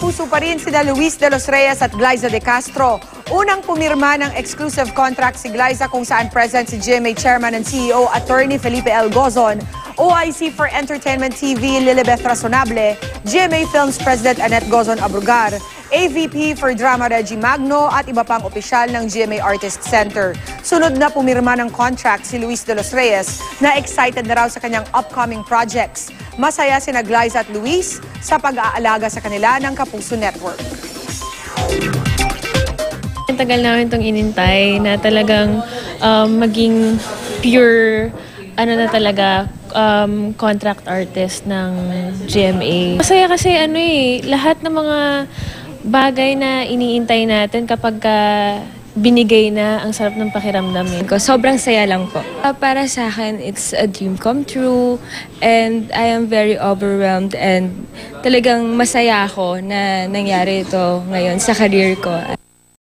puso pa rin sina Luis de los Reyes at Glyza De Castro. Unang pumirma ng exclusive contract si Glyza kung saan present si GMA Chairman and CEO Attorney Felipe L. Gozon, OIC for Entertainment TV Lilibeth Razonable, GMA Films President Annette Gozon Abrugar, AVP for Drama Reggie Magno at iba pang opisyal ng GMA Artist Center. Sunod na pumirma ng contract si Luis de los Reyes na excited na raw sa kanyang upcoming projects. Masaya sina Glyza at Luis sa pag-aalaga sa kanila ng Kapuso Network. Tagal namin itong inintay na talagang maging pure na talaga contract artist ng GMA. Masaya kasi lahat ng mga bagay na iniintay natin kapag binigay na, ang sarap ng pakiramdam. Sobrang saya lang po. Para sa akin, it's a dream come true and I am very overwhelmed and talagang masaya ako na nangyari ito ngayon sa career ko.